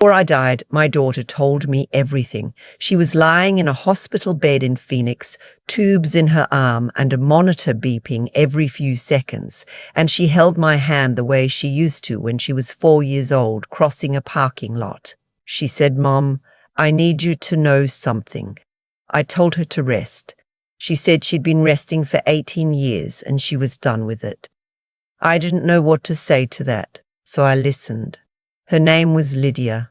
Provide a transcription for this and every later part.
Before I died, my daughter told me everything. She was lying in a hospital bed in Phoenix, tubes in her arm and a monitor beeping every few seconds, and she held my hand the way she used to when she was 4 years old, crossing a parking lot. She said, "Mom, I need you to know something." I told her to rest. She said she'd been resting for 18 years and she was done with it. I didn't know what to say to that, so I listened. Her name was Lydia,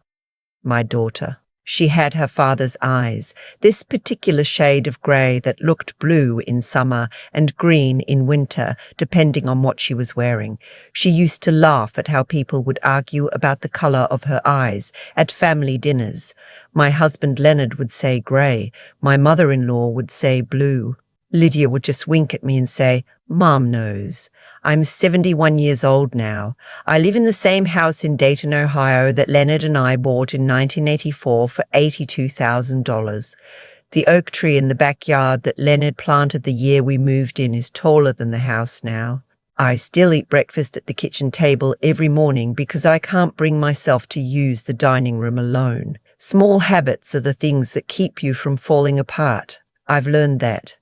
my daughter. She had her father's eyes, this particular shade of grey that looked blue in summer and green in winter, depending on what she was wearing. She used to laugh at how people would argue about the colour of her eyes at family dinners. My husband Leonard would say grey, my mother-in-law would say blue. Lydia would just wink at me and say, "Mom knows. I'm 71 years old now. I live in the same house in Dayton, Ohio that Leonard and I bought in 1984 for $82,000. The oak tree in the backyard that Leonard planted the year we moved in is taller than the house now. I still eat breakfast at the kitchen table every morning because I can't bring myself to use the dining room alone. Small habits are the things that keep you from falling apart. I've learned that.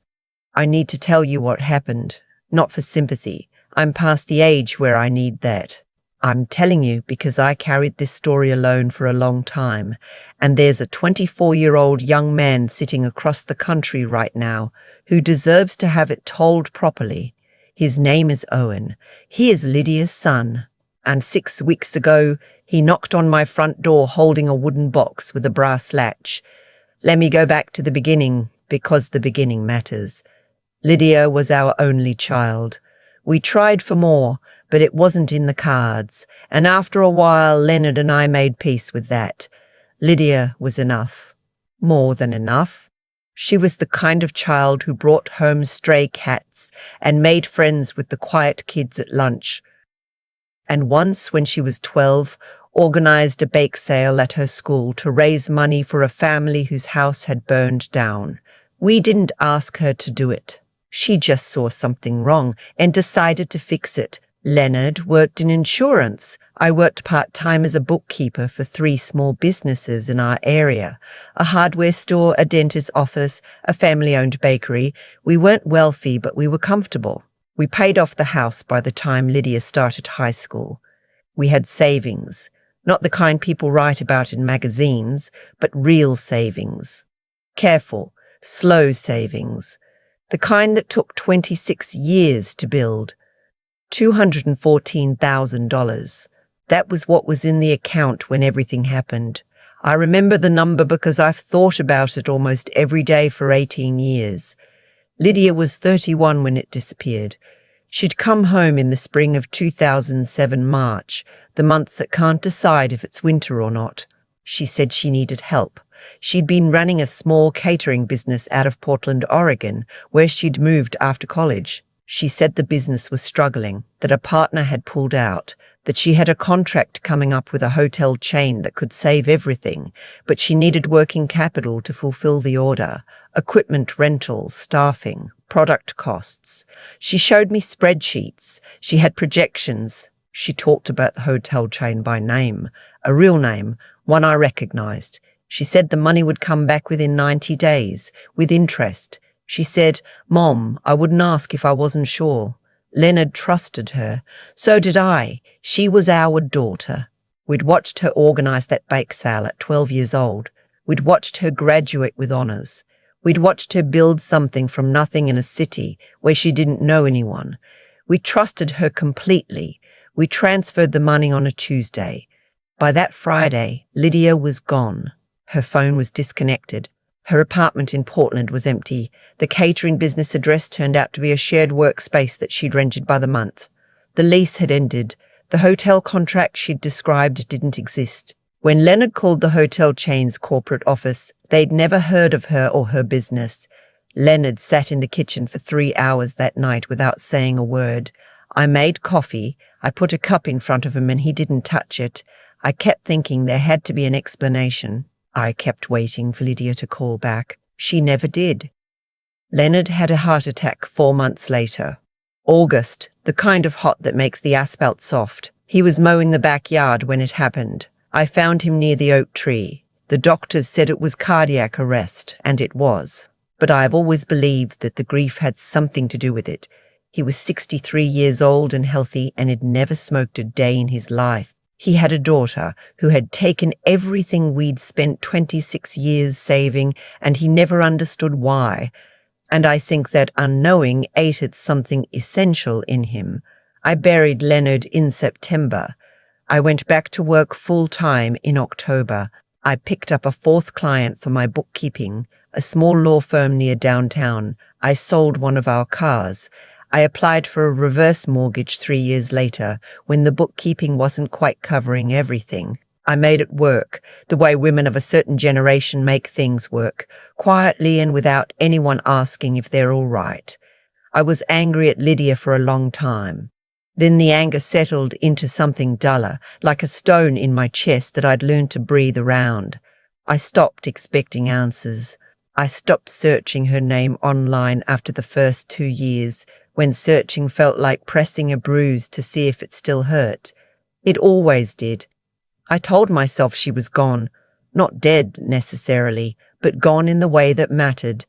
I need to tell you what happened, not for sympathy. I'm past the age where I need that. I'm telling you because I carried this story alone for a long time, and there's a 24-year-old young man sitting across the country right now who deserves to have it told properly. His name is Owen. He is Lydia's son, and 6 weeks ago he knocked on my front door holding a wooden box with a brass latch. Let me go back to the beginning, because the beginning matters. Lydia was our only child. We tried for more, but it wasn't in the cards, and after a while Leonard and I made peace with that. Lydia was enough. More than enough. She was the kind of child who brought home stray cats and made friends with the quiet kids at lunch. And once, when she was 12, organized a bake sale at her school to raise money for a family whose house had burned down. We didn't ask her to do it. She just saw something wrong and decided to fix it. Leonard worked in insurance. I worked part-time as a bookkeeper for 3 small businesses in our area, a hardware store, a dentist's office, a family-owned bakery. We weren't wealthy, but we were comfortable. We paid off the house by the time Lydia started high school. We had savings, not the kind people write about in magazines, but real savings. Careful, slow savings. The kind that took 26 years to build. $214,000. That was what was in the account when everything happened. I remember the number because I've thought about it almost every day for 18 years. Lydia was 31 when it disappeared. She'd come home in the spring of 2007 March, the month that can't decide if it's winter or not. She said she needed help. She'd been running a small catering business out of Portland, Oregon, where she'd moved after college. She said the business was struggling, that a partner had pulled out, that she had a contract coming up with a hotel chain that could save everything, but she needed working capital to fulfill the order, equipment rentals, staffing, product costs. She showed me spreadsheets. She had projections. She talked about the hotel chain by name, a real name, one I recognized. She said the money would come back within 90 days, with interest. She said, "Mom, I wouldn't ask if I wasn't sure." Leonard trusted her. So did I. She was our daughter. We'd watched her organize that bake sale at 12 years old. We'd watched her graduate with honors. We'd watched her build something from nothing in a city where she didn't know anyone. We trusted her completely. We transferred the money on a Tuesday. By that Friday, Lydia was gone. Her phone was disconnected. Her apartment in Portland was empty. The catering business address turned out to be a shared workspace that she'd rented by the month. The lease had ended. The hotel contract she'd described didn't exist. When Leonard called the hotel chain's corporate office, they'd never heard of her or her business. Leonard sat in the kitchen for 3 hours that night without saying a word. I made coffee. I put a cup in front of him and he didn't touch it. I kept thinking there had to be an explanation. I kept waiting for Lydia to call back. She never did. Leonard had a heart attack 4 months later. August, the kind of hot that makes the asphalt soft. He was mowing the backyard when it happened. I found him near the oak tree. The doctors said it was cardiac arrest, and it was. But I have always believed that the grief had something to do with it. He was 63 years old and healthy and had never smoked a day in his life. He had a daughter who had taken everything we'd spent 26 years saving, and he never understood why. And I think that unknowing ate at something essential in him. I buried Leonard in September. I went back to work full-time in October. I picked up a fourth client for my bookkeeping, a small law firm near downtown. I sold one of our cars. I applied for a reverse mortgage 3 years later, when the bookkeeping wasn't quite covering everything. I made it work, the way women of a certain generation make things work, quietly and without anyone asking if they're all right. I was angry at Lydia for a long time. Then the anger settled into something duller, like a stone in my chest that I'd learned to breathe around. I stopped expecting answers. I stopped searching her name online after the first 2 years, when searching felt like pressing a bruise to see if it still hurt. It always did. I told myself she was gone, not dead necessarily, but gone in the way that mattered.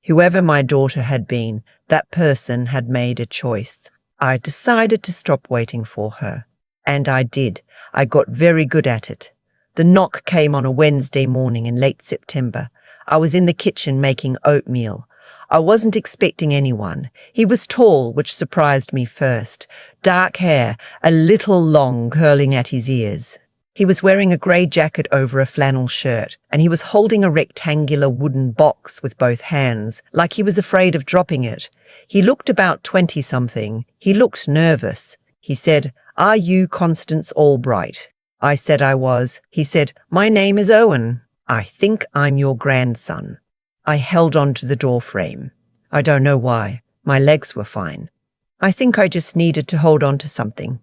Whoever my daughter had been, that person had made a choice. I decided to stop waiting for her. And I did. I got very good at it. The knock came on a Wednesday morning in late September. I was in the kitchen making oatmeal. I wasn't expecting anyone. He was tall, which surprised me first. Dark hair, a little long, curling at his ears. He was wearing a grey jacket over a flannel shirt, and he was holding a rectangular wooden box with both hands, like he was afraid of dropping it. He looked about 20-something. He looked nervous. He said, "Are you Constance Albright?" I said I was. He said, "My name is Owen. I think I'm your grandson." I held on to the doorframe. I don't know why. My legs were fine. I think I just needed to hold on to something.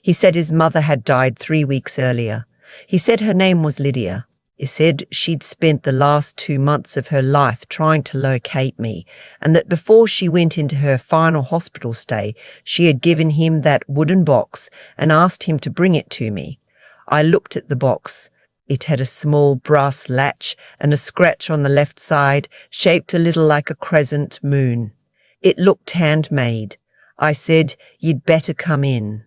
He said his mother had died 3 weeks earlier. He said her name was Lydia. He said she'd spent the last 2 months of her life trying to locate me, and that before she went into her final hospital stay, she had given him that wooden box and asked him to bring it to me. I looked at the box. It had a small brass latch and a scratch on the left side, shaped a little like a crescent moon. It looked handmade. I said, "You'd better come in."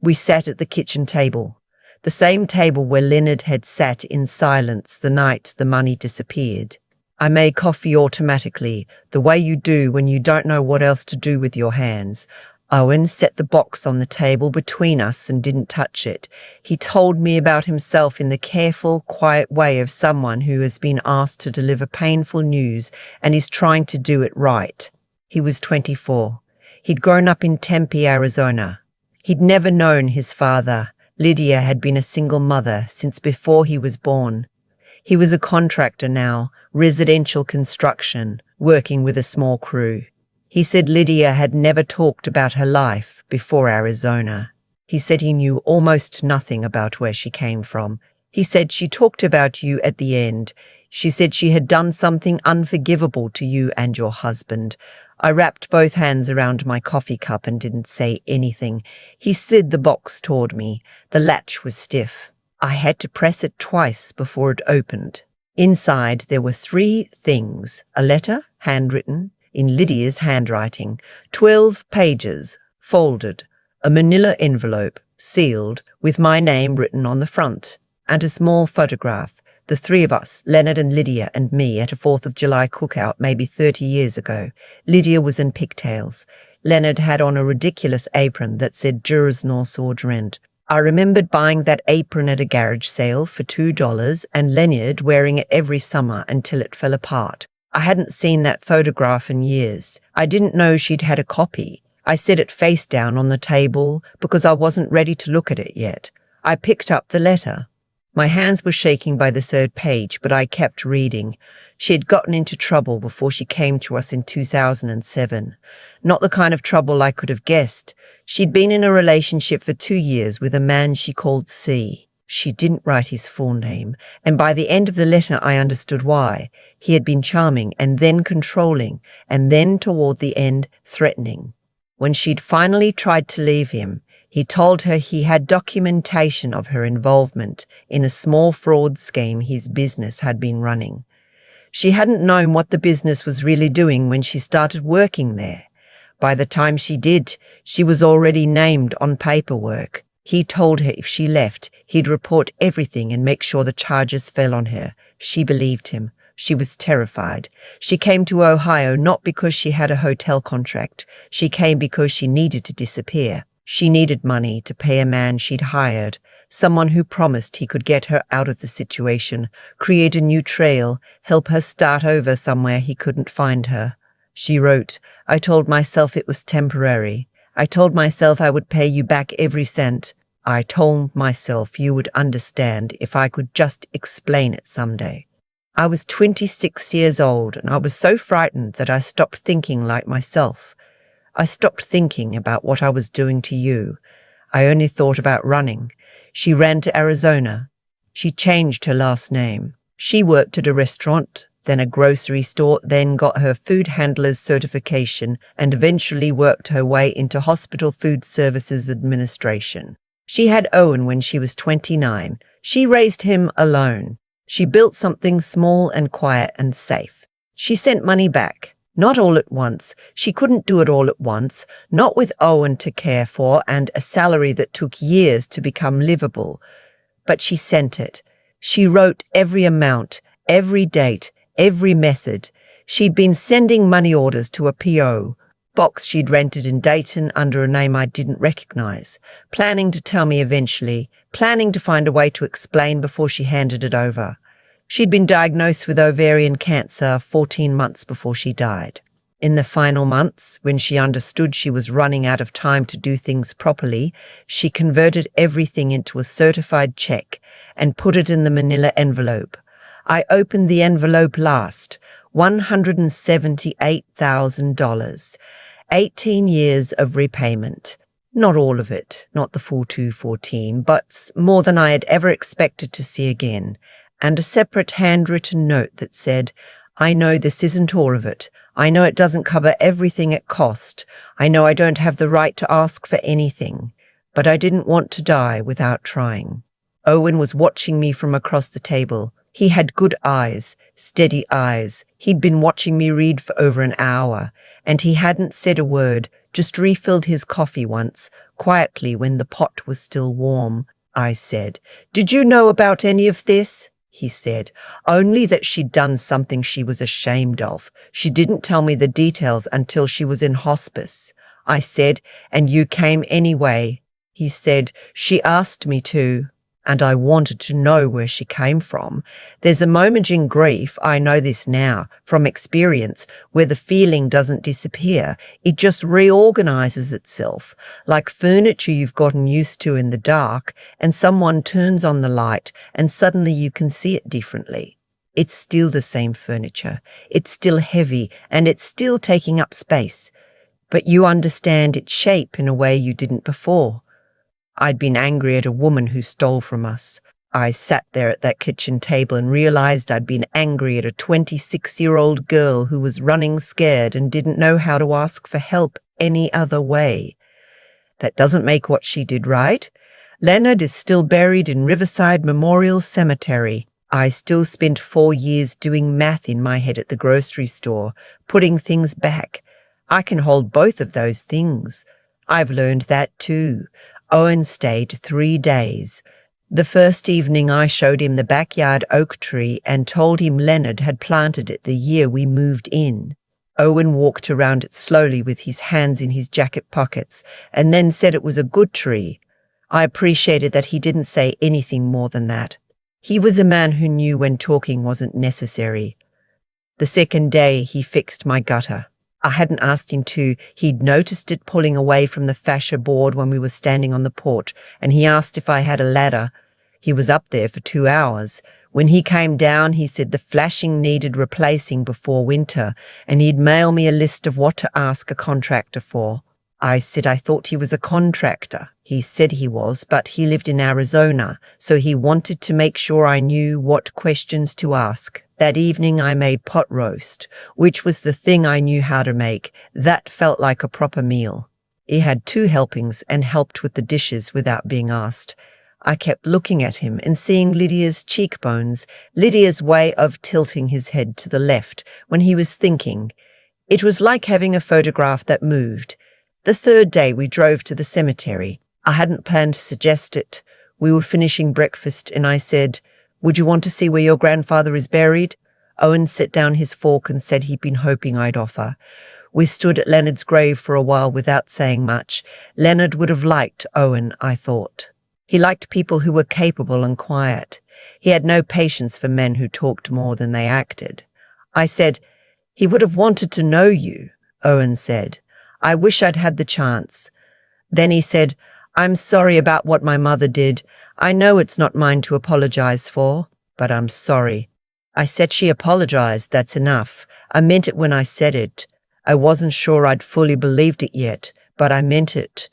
We sat at the kitchen table, the same table where Leonard had sat in silence the night the money disappeared. I made coffee automatically, the way you do when you don't know what else to do with your hands. Owen set the box on the table between us and didn't touch it. He told me about himself in the careful, quiet way of someone who has been asked to deliver painful news and is trying to do it right. He was 24. He'd grown up in Tempe, Arizona. He'd never known his father. Lydia had been a single mother since before he was born. He was a contractor now, residential construction, working with a small crew. He said Lydia had never talked about her life before Arizona. He said he knew almost nothing about where she came from. He said she talked about you at the end. She said she had done something unforgivable to you and your husband. I wrapped both hands around my coffee cup and didn't say anything. He slid the box toward me. The latch was stiff. I had to press it twice before it opened. Inside there were 3 things: a letter, handwritten, in Lydia's handwriting, 12 pages, folded, a manila envelope, sealed, with my name written on the front, and a small photograph, the 3 of us, Leonard and Lydia and me, at a 4th of July cookout maybe 30 years ago. Lydia was in pigtails. Leonard had on a ridiculous apron that said "Jurors nor sword rent." I remembered buying that apron at a garage sale for $2 and Leonard wearing it every summer until it fell apart. I hadn't seen that photograph in years. I didn't know she'd had a copy. I set it face down on the table because I wasn't ready to look at it yet. I picked up the letter. My hands were shaking by the 3rd page, but I kept reading. She had gotten into trouble before she came to us in 2007. Not the kind of trouble I could have guessed. She'd been in a relationship for 2 years with a man she called C. She didn't write his full name, and by the end of the letter I understood why. He had been charming, and then controlling, and then toward the end threatening. When she'd finally tried to leave him, He told her he had documentation of her involvement in a small fraud scheme his business had been running. She hadn't known what the business was really doing when she started working there. By the time she did, she was already named on paperwork. He told her if she left, he'd report everything and make sure the charges fell on her. She believed him. She was terrified. She came to Ohio not because she had a hotel contract. She came because she needed to disappear. She needed money to pay a man she'd hired, someone who promised he could get her out of the situation, create a new trail, help her start over somewhere he couldn't find her. She wrote, "I told myself it was temporary. I told myself I would pay you back every cent. I told myself you would understand if I could just explain it someday." I was 26 years old and I was so frightened that I stopped thinking like myself. I stopped thinking about what I was doing to you. I only thought about running. She ran to Arizona. She changed her last name. She worked at a restaurant, then a grocery store, then got her food handler's certification and eventually worked her way into Hospital Food Services Administration. She had Owen when she was 29. She raised him alone. She built something small and quiet and safe. She sent money back. Not all at once. She couldn't do it all at once, not with Owen to care for and a salary that took years to become livable. But she sent it. She wrote every amount, every date, every method. She'd been sending money orders to a P.O. box she'd rented in Dayton under a name I didn't recognize, planning to tell me eventually, planning to find a way to explain before she handed it over. She'd been diagnosed with ovarian cancer 14 months before she died. In the final months, when she understood she was running out of time to do things properly, she converted everything into a certified check and put it in the manila envelope. I opened the envelope last, $178,000, 18 years of repayment. Not all of it, not the full 214, but more than I had ever expected to see again. And a separate handwritten note that said, "I know this isn't all of it. I know it doesn't cover everything it cost. I know I don't have the right to ask for anything. But I didn't want to die without trying." Owen was watching me from across the table. He had good eyes, steady eyes. He'd been watching me read for over an hour, and he hadn't said a word, just refilled his coffee once, quietly when the pot was still warm. I said, "Did you know about any of this?" He said, "Only that she'd done something she was ashamed of. She didn't tell me the details until she was in hospice." I said, "And you came anyway?" He said, "She asked me to, and I wanted to know where she came from. There's a moment in grief, I know this now, from experience, where the feeling doesn't disappear. It just reorganizes itself, like furniture you've gotten used to in the dark, and someone turns on the light, and suddenly you can see it differently. It's still the same furniture. It's still heavy, and it's still taking up space. But you understand its shape in a way you didn't before. I'd been angry at a woman who stole from us. I sat there at that kitchen table and realized I'd been angry at a 26-year-old girl who was running scared and didn't know how to ask for help any other way. That doesn't make what she did right. Leonard is still buried in Riverside Memorial Cemetery. I still spent 4 years doing math in my head at the grocery store, putting things back. I can hold both of those things. I've learned that too. Owen stayed 3 days. The first evening I showed him the backyard oak tree and told him Leonard had planted it the year we moved in. Owen walked around it slowly with his hands in his jacket pockets and then said it was a good tree. I appreciated that he didn't say anything more than that. He was a man who knew when talking wasn't necessary. The second day he fixed my gutter. I hadn't asked him to. He'd noticed it pulling away from the fascia board when we were standing on the porch, and he asked if I had a ladder. He was up there for 2 hours. When he came down, he said the flashing needed replacing before winter, and he'd mail me a list of what to ask a contractor for. I said I thought he was a contractor. He said he was, but he lived in Arizona, so he wanted to make sure I knew what questions to ask. That evening I made pot roast, which was the thing I knew how to make. That felt like a proper meal. He had 2 helpings and helped with the dishes without being asked. I kept looking at him and seeing Lydia's cheekbones, Lydia's way of tilting his head to the left when he was thinking. It was like having a photograph that moved. The 3rd day we drove to the cemetery. I hadn't planned to suggest it. We were finishing breakfast and I said, "Would you want to see where your grandfather is buried?" Owen set down his fork and said he'd been hoping I'd offer. We stood at Leonard's grave for a while without saying much. Leonard would have liked Owen, I thought. He liked people who were capable and quiet. He had no patience for men who talked more than they acted. I said, "He would have wanted to know you," Owen said. "I wish I'd had the chance." Then he said, "I'm sorry about what my mother did. I know it's not mine to apologize for, but I'm sorry." I said she apologized, that's enough. I meant it when I said it. I wasn't sure I'd fully believed it yet, but I meant it.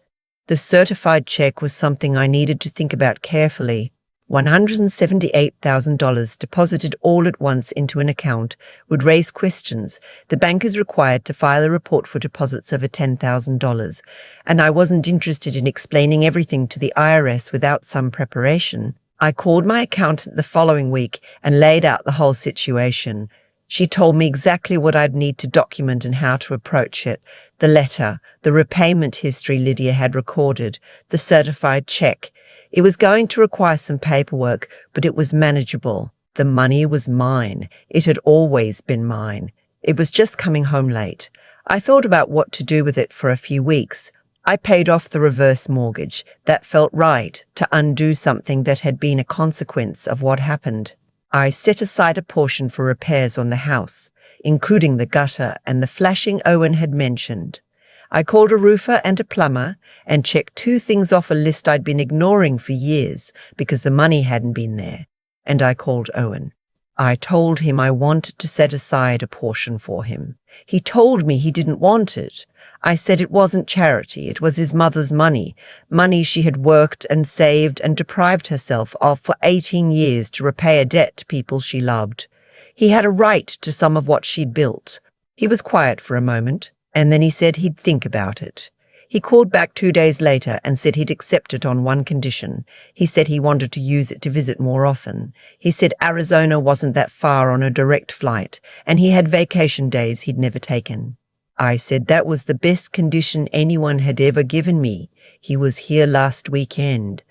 The certified check was something I needed to think about carefully. $178,000 deposited all at once into an account would raise questions. The bank is required to file a report for deposits over $10,000, and I wasn't interested in explaining everything to the IRS without some preparation. I called my accountant the following week and laid out the whole situation. She told me exactly what I'd need to document and how to approach it. The letter, the repayment history Lydia had recorded, the certified check. It was going to require some paperwork, but it was manageable. The money was mine. It had always been mine. It was just coming home late. I thought about what to do with it for a few weeks. I paid off the reverse mortgage. That felt right, to undo something that had been a consequence of what happened. I set aside a portion for repairs on the house, including the gutter and the flashing Owen had mentioned. I called a roofer and a plumber and checked 2 things off a list I'd been ignoring for years because the money hadn't been there. And I called Owen. I told him I wanted to set aside a portion for him. He told me he didn't want it. I said it wasn't charity, it was his mother's money, money she had worked and saved and deprived herself of for 18 years to repay a debt to people she loved. He had a right to some of what she'd built. He was quiet for a moment, and then he said he'd think about it. He called back 2 days later and said he'd accept it on one condition. He said he wanted to use it to visit more often. He said Arizona wasn't that far on a direct flight, and he had vacation days he'd never taken. I said that was the best condition anyone had ever given me. He was here last weekend.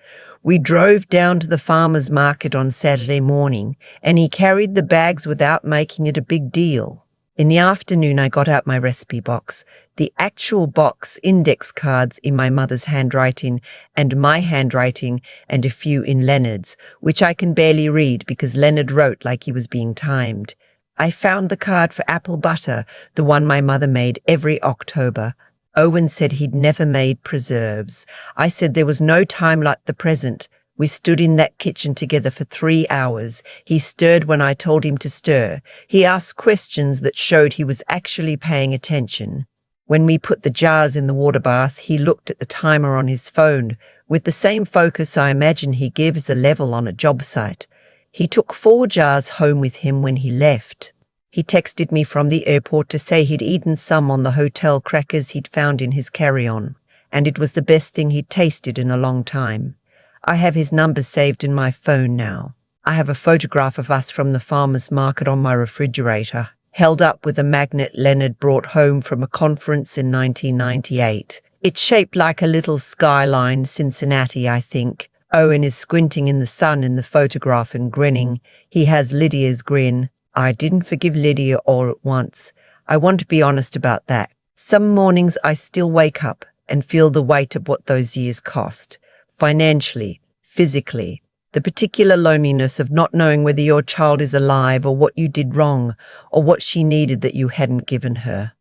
We drove down to the farmer's market on Saturday morning, and he carried the bags without making it a big deal. In the afternoon, I got out my recipe box, the actual box, index cards in my mother's handwriting and my handwriting and a few in Leonard's, which I can barely read because Leonard wrote like he was being timed. I found the card for apple butter, the one my mother made every October. Owen said he'd never made preserves. I said there was no time like the present. We stood in that kitchen together for 3 hours. He stirred when I told him to stir. He asked questions that showed he was actually paying attention. When we put the jars in the water bath, he looked at the timer on his phone with the same focus I imagine he gives a level on a job site. He took 4 jars home with him when he left. He texted me from the airport to say he'd eaten some on the hotel crackers he'd found in his carry-on, and it was the best thing he'd tasted in a long time. I have his number saved in my phone now. I have a photograph of us from the farmer's market on my refrigerator, held up with a magnet Leonard brought home from a conference in 1998. It's shaped like a little skyline, Cincinnati, I think. Owen is squinting in the sun in the photograph and grinning. He has Lydia's grin. I didn't forgive Lydia all at once. I want to be honest about that. Some mornings I still wake up and feel the weight of what those years cost. Financially, physically, the particular loneliness of not knowing whether your child is alive or what you did wrong or what she needed that you hadn't given her.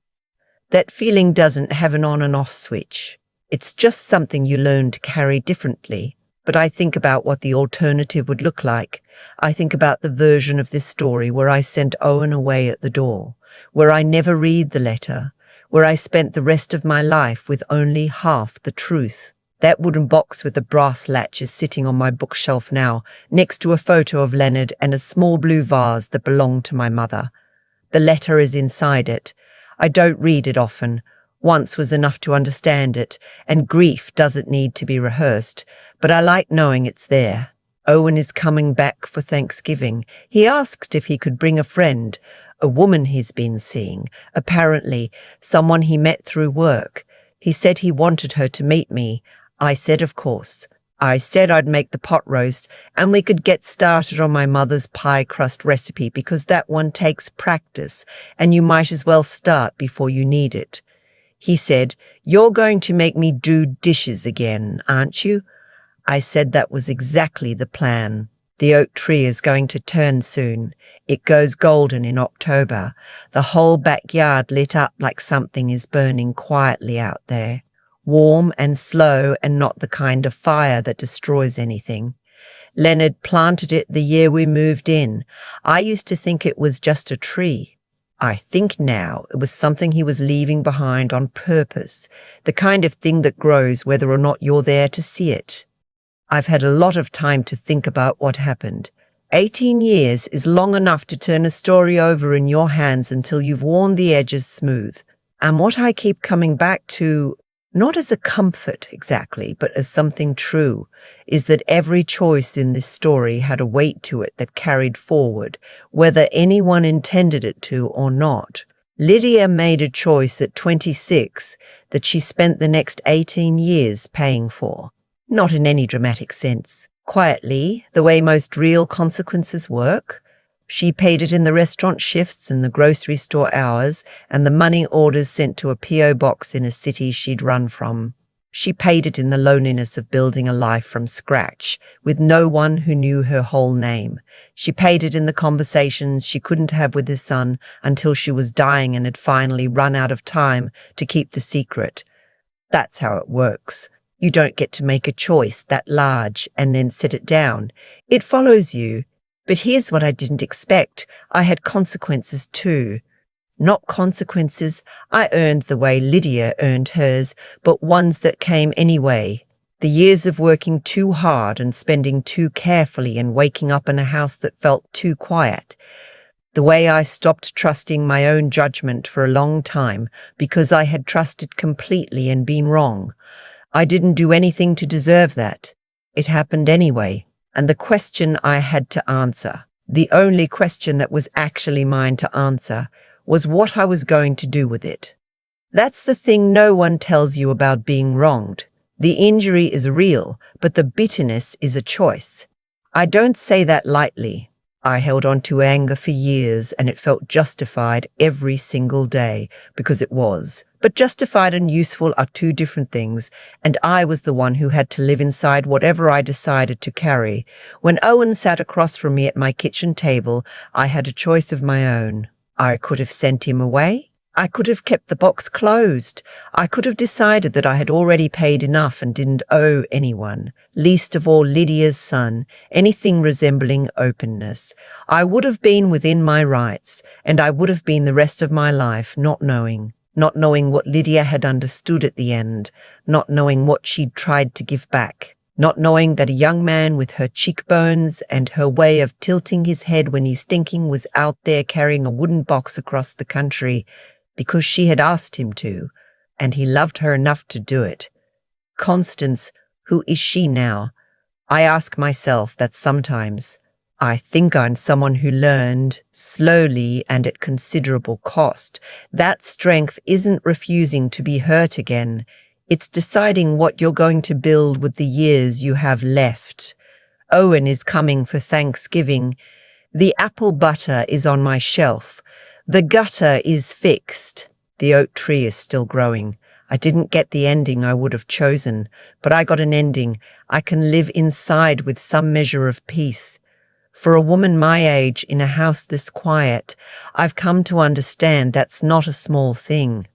That feeling doesn't have an on and off switch. It's just something you learn to carry differently. But I think about what the alternative would look like. I think about the version of this story where I sent Owen away at the door, where I never read the letter, where I spent the rest of my life with only half the truth. That wooden box with the brass latch is sitting on my bookshelf now, next to a photo of Leonard and a small blue vase that belonged to my mother. The letter is inside it. I don't read it often. Once was enough to understand it, and grief doesn't need to be rehearsed, but I like knowing it's there. Owen is coming back for Thanksgiving. He asked if he could bring a friend, a woman he's been seeing, apparently someone he met through work. He said he wanted her to meet me. I said of course. I said I'd make the pot roast and we could get started on my mother's pie crust recipe because that one takes practice and you might as well start before you need it. He said, "You're going to make me do dishes again, aren't you?" I said that was exactly the plan. The oak tree is going to turn soon. It goes golden in October. The whole backyard lit up like something is burning quietly out there. Warm and slow and not the kind of fire that destroys anything. Leonard planted it the year we moved in. I used to think it was just a tree. I think now it was something he was leaving behind on purpose, the kind of thing that grows whether or not you're there to see it. I've had a lot of time to think about what happened. 18 years is long enough to turn a story over in your hands until you've worn the edges smooth. And what I keep coming back to, not as a comfort exactly, but as something true, is that every choice in this story had a weight to it that carried forward, whether anyone intended it to or not. Lydia made a choice at 26 that she spent the next 18 years paying for. Not in any dramatic sense. Quietly, the way most real consequences work. She paid it in the restaurant shifts and the grocery store hours and the money orders sent to a P.O. box in a city she'd run from. She paid it in the loneliness of building a life from scratch, with no one who knew her whole name. She paid it in the conversations she couldn't have with her son until she was dying and had finally run out of time to keep the secret. That's how it works. You don't get to make a choice that large and then set it down. It follows you. But here's what I didn't expect. I had consequences too. Not consequences I earned the way Lydia earned hers, but ones that came anyway. The years of working too hard and spending too carefully and waking up in a house that felt too quiet. The way I stopped trusting my own judgment for a long time because I had trusted completely and been wrong. I didn't do anything to deserve that. It happened anyway. And the question I had to answer, the only question that was actually mine to answer, was what I was going to do with it. That's the thing no one tells you about being wronged. The injury is real, but the bitterness is a choice. I don't say that lightly. I held on to anger for years and it felt justified every single day because it was. But justified and useful are two different things, and I was the one who had to live inside whatever I decided to carry. When Owen sat across from me at my kitchen table, I had a choice of my own. I could have sent him away. I could have kept the box closed. I could have decided that I had already paid enough and didn't owe anyone, least of all Lydia's son, anything resembling openness. I would have been within my rights, and I would have been the rest of my life not knowing what Lydia had understood at the end, not knowing what she'd tried to give back, not knowing that a young man with her cheekbones and her way of tilting his head when he's thinking was out there carrying a wooden box across the country because she had asked him to, and he loved her enough to do it. Constance, who is she now? I ask myself that sometimes. I think I'm someone who learned, slowly and at considerable cost, that strength isn't refusing to be hurt again. It's deciding what you're going to build with the years you have left. Owen is coming for Thanksgiving. The apple butter is on my shelf. The gutter is fixed. The oak tree is still growing. I didn't get the ending I would have chosen, but I got an ending I can live inside with some measure of peace. For a woman my age in a house this quiet, I've come to understand that's not a small thing.